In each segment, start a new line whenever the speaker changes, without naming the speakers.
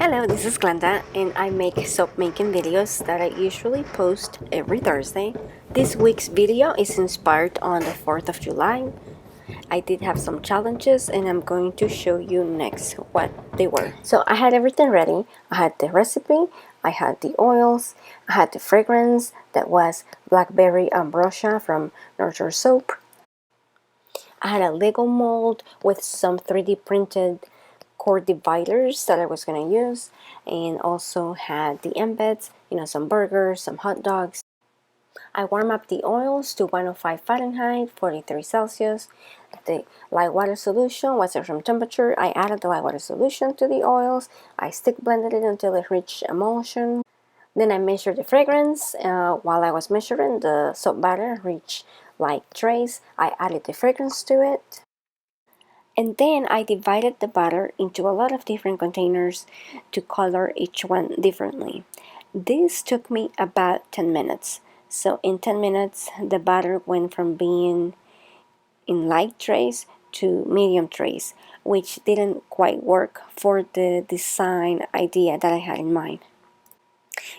Hello, this is Glenda, and I make soap making videos that I usually post every Thursday. This week's video is inspired on the 4th of July. I did have some challenges, and I'm going to show you next what they were. So I had everything ready. I had the recipe, I had the oils, I had the fragrance that was Blackberry Ambrosia from Nurture Soap. I had a Lego mold with some 3D printed cord dividers that I was going to use, and also had the embeds, some burgers, some hot dogs. I warm up the oils to 105 Fahrenheit, 43 Celsius. The light water solution was at room temperature. I added the light water solution to the oils. I stick blended it until it reached emulsion. Then I measured the fragrance. While I was measuring, the soap batter reached like trace. I added the fragrance to it. And then I divided the batter into a lot of different containers to color each one differently. This took me about 10 minutes. So in 10 minutes, the batter went from being in light trace to medium trace, which didn't quite work for the design idea that I had in mind.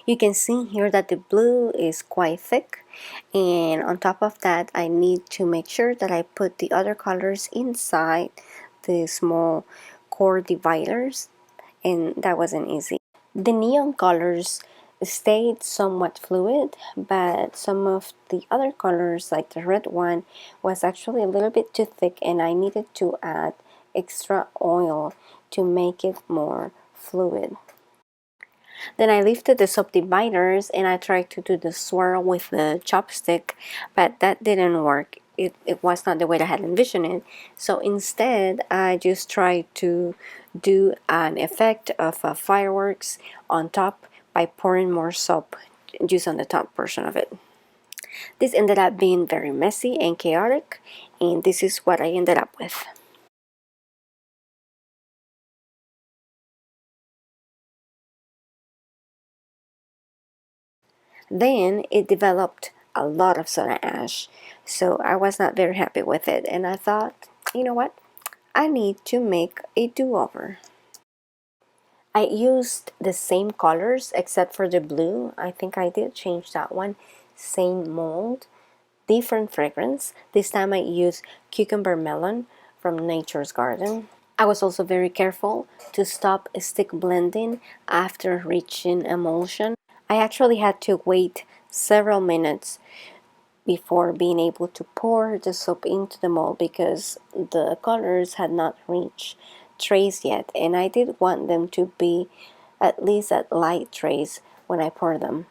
You can see here that the blue is quite thick, and on top of that I need to make sure that I put the other colors inside the small cord dividers, and that wasn't easy. The neon colors stayed somewhat fluid, but some of the other colors, like the red one, was actually a little bit too thick, and I needed to add extra oil to make it more fluid. Then I lifted the soap dividers and I tried to do the swirl with the chopstick, but that didn't work. It was not the way that I had envisioned it. So instead, I just tried to do an effect of fireworks on top by pouring more soap just on the top portion of it. This ended up being very messy and chaotic, and this is what I ended up with. Then it developed a lot of soda ash, so I was not very happy with it, and I thought, you know what, I need to make a do-over. I used the same colors except for the blue. I think I did change that one. Same mold, different fragrance. This time I used Cucumber Melon from Nature's Garden. I was also very careful to stop stick blending after reaching emulsion. I actually had to wait several minutes before being able to pour the soap into the mold because the colors had not reached trace yet, and I did want them to be at least at light trace when I pour them.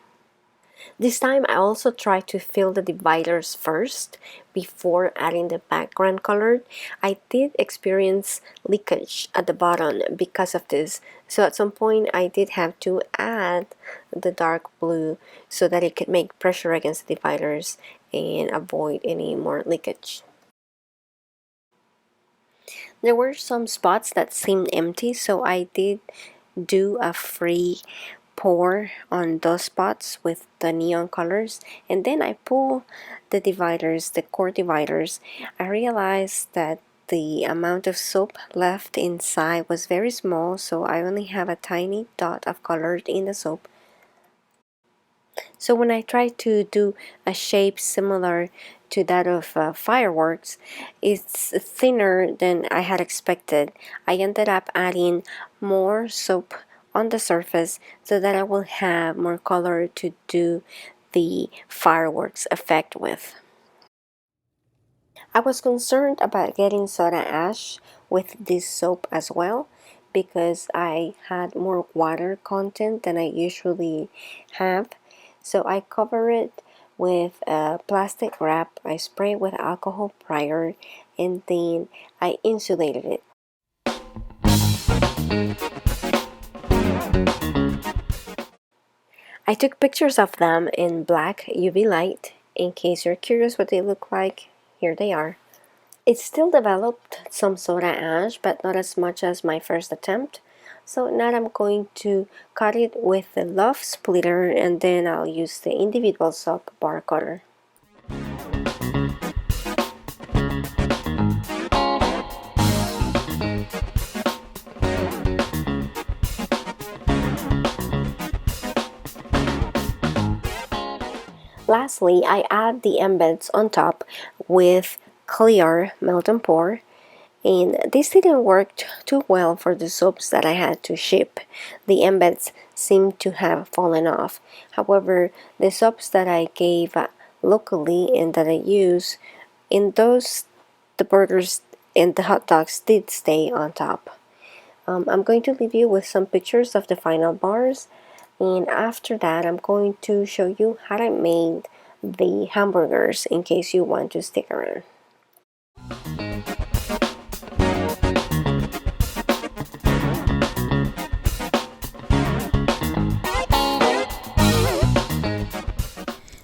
This time I also tried to fill the dividers first before adding the background color. I did experience leakage at the bottom because of this, so at some point I did have to add the dark blue so that it could make pressure against the dividers and avoid any more leakage. There were some spots that seemed empty, so I did do a free pour on those spots with the neon colors, and then I pull the dividers, the cord dividers. I realized that the amount of soap left inside was very small, so I only have a tiny dot of color in the soap. So when I tried to do a shape similar to that of fireworks, it's thinner than I had expected. I ended up adding more soap on the surface so that I will have more color to do the fireworks effect with. I was concerned about getting soda ash with this soap as well because I had more water content than I usually have. So I cover it with a plastic wrap. I spray with alcohol prior, and then I insulated it. I took pictures of them in black UV light. In case you're curious what they look like, here they are. It still developed some soda ash, but not as much as my first attempt. So now I'm going to cut it with the Love Splitter, and then I'll use the individual soap bar cutter. Lastly, I add the embeds on top with clear melt and pour, and this didn't work too well for the soaps that I had to ship. The embeds seemed to have fallen off. However, the soaps that I gave locally and that I use in those, the burgers and the hot dogs did stay on top. I'm going to leave you with some pictures of the final bars, and after that I'm going to show you how I made the hamburgers in case you want to stick around.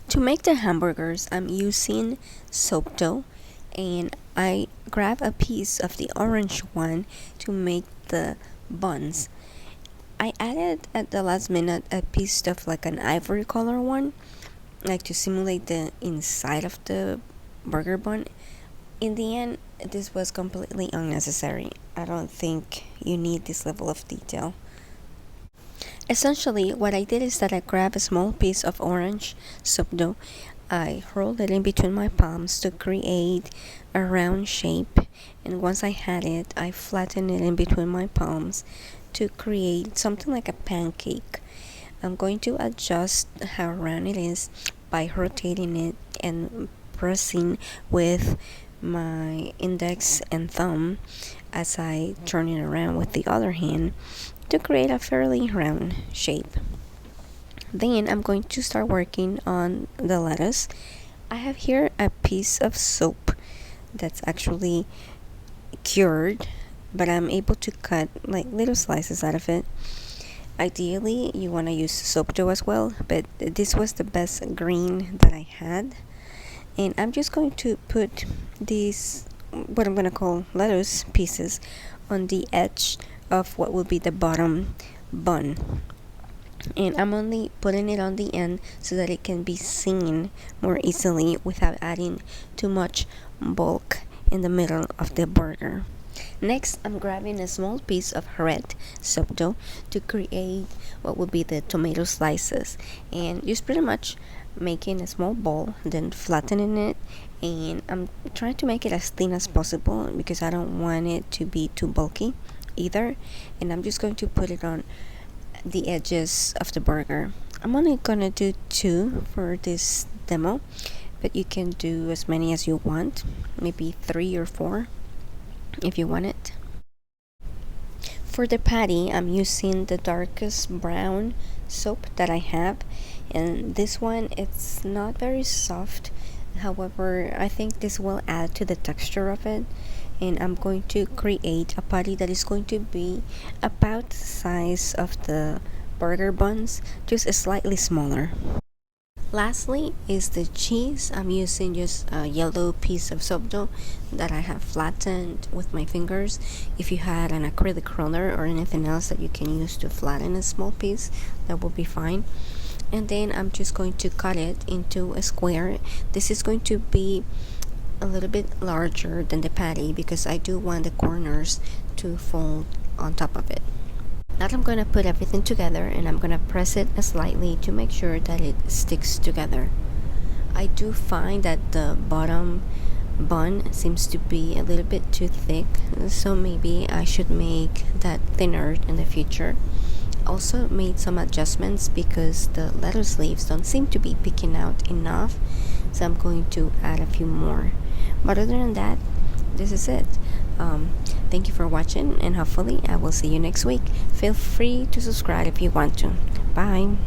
To make the hamburgers, I'm using soap dough, and I grab a piece of the orange one to make the buns. I added at the last minute a piece of like an ivory color one, like to simulate the inside of the burger bun. In the end, this was completely unnecessary. I don't think you need this level of detail. Essentially, what I did is that I grabbed a small piece of orange soap dough. I rolled it in between my palms to create a round shape, and once I had it, I flattened it in between my palms to create something like a pancake. I'm going to adjust how round it is by rotating it and pressing with my index and thumb as I turn it around with the other hand to create a fairly round shape. Then I'm going to start working on the lettuce. I have here a piece of soap that's actually cured, but I'm able to cut like little slices out of it. Ideally, you want to use soap dough as well, but this was the best green that I had. And I'm just going to put these, what I'm going to call lettuce pieces, on the edge of what will be the bottom bun. And I'm only putting it on the end so that it can be seen more easily without adding too much bulk in the middle of the burger. Next, I'm grabbing a small piece of red soap dough to create what will be the tomato slices, and just pretty much making a small ball, then flattening it, and I'm trying to make it as thin as possible because I don't want it to be too bulky either. And I'm just going to put it on the edges of the burger. I'm only gonna do 2 for this demo, but you can do as many as you want, maybe 3 or 4 if you want it. For the patty, I'm using the darkest brown soap that I have, and this one, it's not very soft. However, I think this will add to the texture of it, and I'm going to create a patty that is going to be about the size of the burger buns, just slightly smaller. Lastly is the cheese. I'm using just a yellow piece of soap dough that I have flattened with my fingers. If you had an acrylic roller or anything else that you can use to flatten a small piece, that will be fine. And then I'm just going to cut it into a square. This is going to be a little bit larger than the patty because I do want the corners to fold on top of it. Now I'm going to put everything together, and I'm going to press it slightly to make sure that it sticks together. I do find that the bottom bun seems to be a little bit too thick, so maybe I should make that thinner in the future. Also made some adjustments because the lettuce leaves don't seem to be picking out enough, so I'm going to add a few more. But other than that, this is it. Thank you for watching, and hopefully I will see you next week. Feel free to subscribe if you want to. Bye.